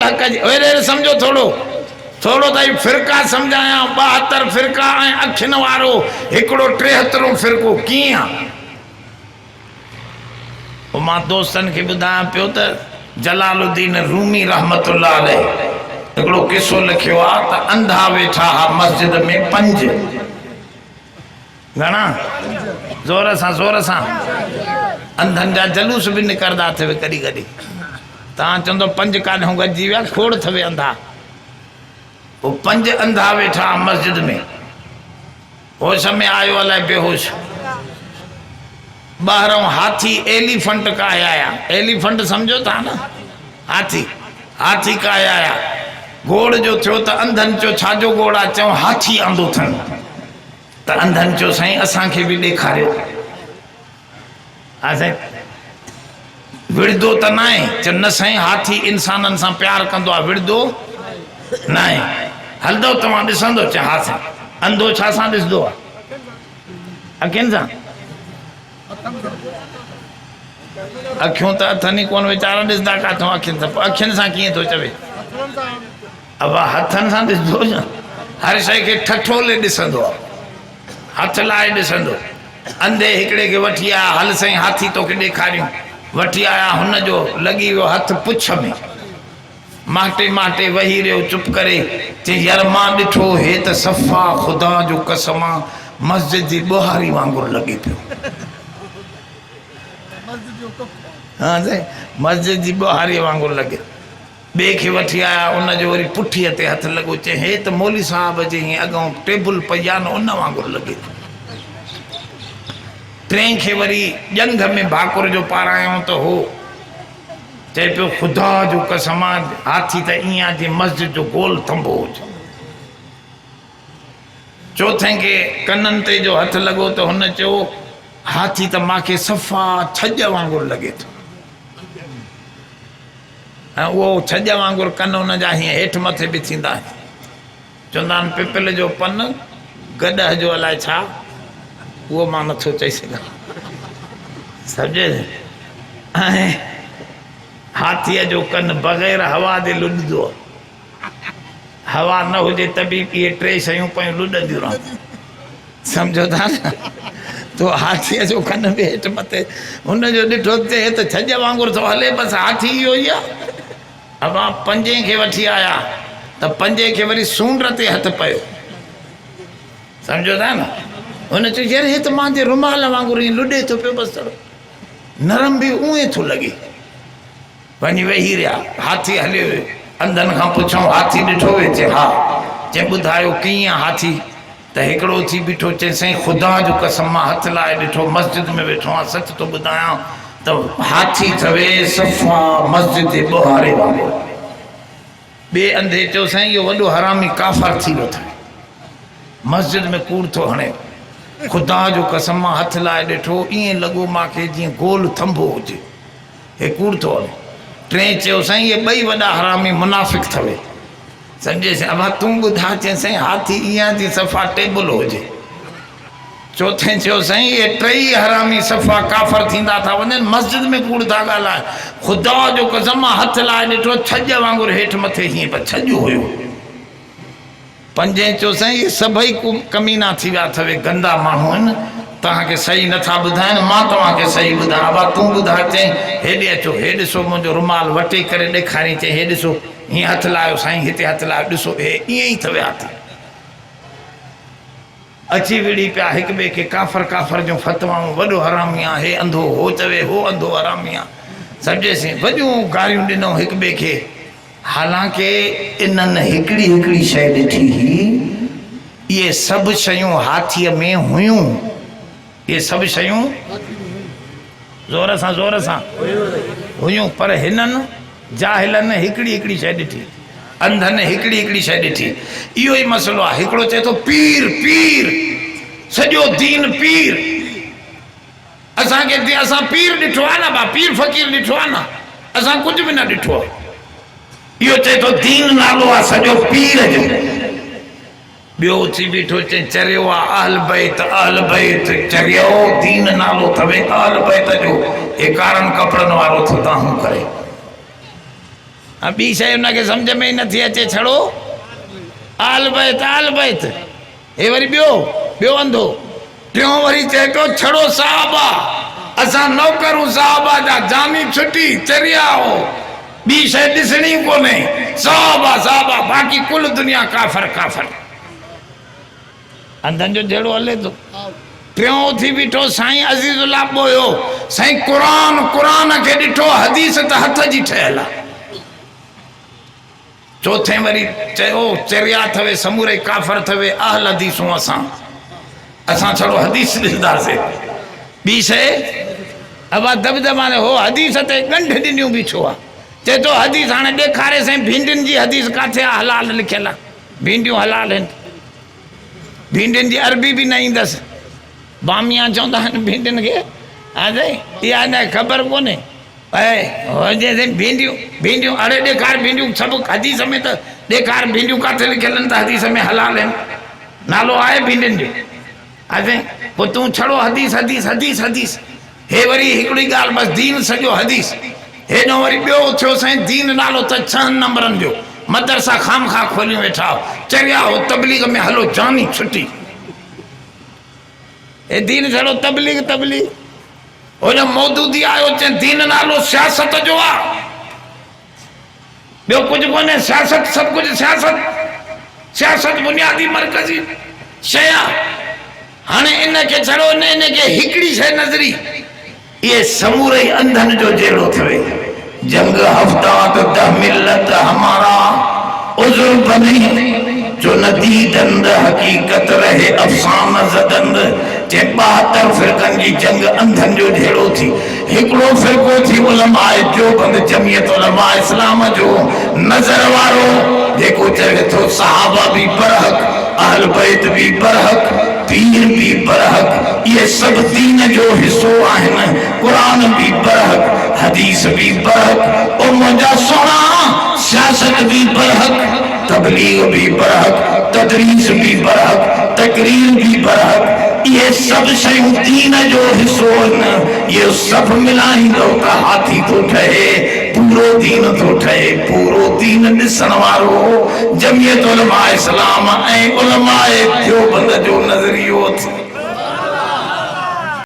हक जी समझो थोड़ो थोड़ो ताई फिरका समझाया 72 फिरका अखिन वारो एकड़ो 73 फिरको किया मां दोस्तन के बुधाया पियो त जलालुद्दीन रूमी रहमतुल्लाह अलैह एकड़ो किस्सो लिखियो आ त अंधा वेठा हा मस्जिद में 5 घणा जोर सां अंधन जा जलूस भी निकरदा थे कड़ी कड़ी ता चंदो 5 कान्हू गजी विया खोड़ थवे अंधा वो 5 अंधा वेठा मस्जिद में होश में आयो अलाए बेहोश बाहरों हाथी एलिफेंट का आया एलिफेंट समझो था ना हाथी का आया घोड़ जो थियो त अंधन चो छाजो घोड़ा चो हाथी आंदो थन त अंधन चो साईं असा के भी देखारियो असे विड़दो त नाए च न साईं हाथी इंसानन सा प्यार कंदो आ विड़दो नाए हलदो तवा दिसंदो च हा साईं अंधो छा सा दिसदो आ अखिन सा अखियों तो अथनी कोन वीचारा दिसदा काथों अखिन सा किए तो चवे अब हथन सा दिसदो हर शय के ठठोले दिसंदो हाथ लाए दिसंदो अंधे हिकड़े के वठी आया हल साईं हाथी तो के देखारियो वठी आया हुन जो लगी वो हथ पुछ में माटे माटे वही रहो चुप करे चे यार मां दिठो हे त सफ़ा खुदा जो कसमा मस्जिद जी बुहारी वांगुर लगे पियो हाँ जी मस्जिद जी बुहारी वांगुर लगे बे के वठी आया उन जो वरी पुठीअ ते हथ लगो चे हे त मौली साहब जे अगों टेबल पया न उन वांगुर लगे टे के वरी जंग में भाकुर जो पारायो तो हो चे पियो खुदा जो कसम हाथी त इया जी मस्जिद जो गोल थंबो हो चौथे के कनन ते जो हथ लगो तो हुन चो हाथी त माके सफ़ा छज वांगुर लगे तो वो छज वांगुर कन उन जा हीअं हेठि मथे भी थींदा चवंदा आहिनि पिपल जो पन गॾह जो अलाए छा वो मां नथो चई सघां सम्झे ऐं हाथीअ जो कन बग़ैर हवा जे लुॾंदो हवा न हुजे त बि इहे 3 शयूं पयूं लुॾंदियूं रहनि सम्झो था न तो हाथीअ जो कन बि हेठि मथे हुन जो ॾिठो थिए त छज वांगुरु थो हले बसि हाथी इहो ई आहे अब 5 के वठी आया त 5 के वरी सूंड ते हथ पयो सम्झो था न हुन चयो यार हे त मुंहिंजे रुमाल वांगुरु ईअं लुॾे थो पियो बसि नरम बि उहे थो लॻे वञी वेही रहिया हाथी हलियो अंधनि खां पुछूं हाथी ॾिठो वे चए हा चए ॿुधायो कीअं हाथी त हिकिड़ो थी बीठो चए साईं खुदा जो कसम मां हथ लाए ॾिठो मस्जिद में वेठो आहियां सच थो ॿुधायां त हाथी थवे सफ़ा मस्जिद जे बुहारे वांगुरु ॿिए अंधे चयो साईं इहो वॾो हरामी काफ़र थी वियो अथव मस्जिद में कूड़ थो हणे खुदा जो कसम मां हथ लाए ॾिठो ईअं लॻो मूंखे जीअं गोल थंभो हुजे हे कूड़ थो हले 3 चयो साईं इहे 2 वॾा हरामी मुनाफ़िक़ थवे समझे से अब तू बुधा चे साईं हाथी इया जी सफ़ा टेबल हुजे 4थे चयो साईं ये 3 हरामी सफ़ा काफ़र थींदा था वञनि मस्जिद में कूड़ था ॻाल्हाए खुदा जो कसम हथ लाए ॾिठो छज वांगुरु हेठि मथे हीअं पर छज हुयो 5 चयो साईं ये सभई कमीना थी विया अथव गंदा माण्हू आहिनि तव्हांखे सही नथा ॿुधाइनि मां तव्हांखे सही ॿुधायां अब तू ॿुधा चई हेॾे अचो हे ॾिसो मुंहिंजो रुमाल वठी करे ॾेखारी चई हे ॾिसो हीअं हथ लायो साईं हिते हथ लायो ॾिसो हे ईअं ई थवे हाथी अची विड़ी पिया हिक ॿिए खे काफ़र जो फतवाऊं वॾो हरामी आहे हे अंधो हो चवे हो अंधो हरामी आहे सम्झेसीं वॾियूं गारियूं ॾिनऊं हिक ॿिए खे हालांकि इन्हनि हिकिड़ी शइ ॾिठी हुई इहे सभु शयूं हाथीअ में हुयूं ये सब शयूं जोर सां हुयूं पर हिननि जाहिलनि हिकिड़ी शइ ॾिठी अंधनि हिकिड़ी शइ ॾिठी इहो ई मसइलो आहे हिकिड़ो चए थो पीर सॼो दीन पीर असांखे असां पीर ॾिठो आहे न पीर फ़कीर ॾिठो आहे न असां कुझु बि न ॾिठो आहे इहो चए थो दीन नालो आहे सॼो पीर जो ॿियो उथी बीठो चए चरियो आहे अहल बैत चरियो दीन नालो अथव अहल बैत जो हे कारनि कपिड़नि वारो थो ताहूं करे ॿी शइ हुनखे सम्झ में ई नथी अचे, छड़ो आल बैत। हे वरी ॿियो अंधो। टियों वरी चए पियो छड़ो साहबा, असां नौकरूं साहबा जा, जानी छुटी चरिया हो, ॿी शइ ॾिसणी कोन्हे, साहबा, बाक़ी कुल दुनिया काफ़र। अंधनि जो जहिड़ो हले थो। टियों उथी बीठो, साईं अज़ीज़ुल्लाह ॿोयो, साईं क़ुरान खे ॾिठो, हदीस त हथ जी ठहियल आहे। चौथे वरी चयो चरिया अथवे, समूरे काफ़र अथवे, अहल हदीसूं असां छड़ो हदीस ॾिसंदासीं, ॿी शइ अबा दबदबाने हो हदीस ते गंढ ॾिनियूं बीठो आहे। चए थो हदीस हाणे ॾेखारे साईं, भिंडियुनि जी हदीस किथे आहे, हलाल लिखियल आहे, भिंडियूं हलाल आहिनि, भिंडियुनि जी अरबी बि न ईंदसि। बामिया चवंदा आहिनि भिंडियुनि खे, हा साईं इहा न ख़बर कोन्हे। भिंडियूं अड़े ॾेखार भिंडियूं, सभु हदीस में त ॾेखार भिंडियूं किथे लिखियल आहिनि त हदीस में हलाल आहिनि, नालो आहे भिंडियुनि जो। हा साईं पोइ तूं छड़ो हदीस। हे वरी हिकिड़ी ॻाल्हि बसि, दीन सॼो हदीस। हेॾो वरी ॿियो थियो साईं, दीन नालो त 6 नंबरनि जो, मदरसा खामखा खोलियूं वेठा हो, चरिया हो तबलीग में हलो, जानी छुटी। हे दीन छड़ो तबलीग। हुन मौदूदी आयो, चए दीन नालो सियासत जो आहे, ॿियो कुझु कोन्हे, सियासत सभु कुझु सियासत बुनियादी मरकज़ी शइ आहे। हाणे इनखे छड़ो, इनखे हिकिड़ी शइ नज़री, ये समूरे अंधन जो जहिड़ो थिए। जंग हफ्ता तो 10 मिलत हमारा उज़ुर बने, जो नदीदंद हकीकत रहे अफ़साना ज़दंद। 72 फ़िरक़नि जी जंग अंधन जो जहिड़ो थी। हिकिड़ो फ़िरक़ो थी उलमाए जो बंद, जमियत उलमा इस्लाम जो नज़र वारो, जेको चवे थो सहाबा भी बरहक, अहल बैत भी बरहक, पीर भी बरहक, ये सब दीन जो हिस्सो आहिनि। कुरान भी बरहक, हदीस भी बरहक, और मुंहिंजा सोना सियासत भी बरहक, तबलीग भी बरहक, तदरीस भी बरहक, तकरीर भी बरहक, ये सब शयूं दीन जो हिस्सो आहिनि। ये सब मिलाईंदो त हाथी थो ठहे, पूरो दीन थो ठहे। पूरो दीन ॾिसण वारो जमियत उलमा इस्लाम ऐं उलमाए देवबंद जो नज़रियो थी।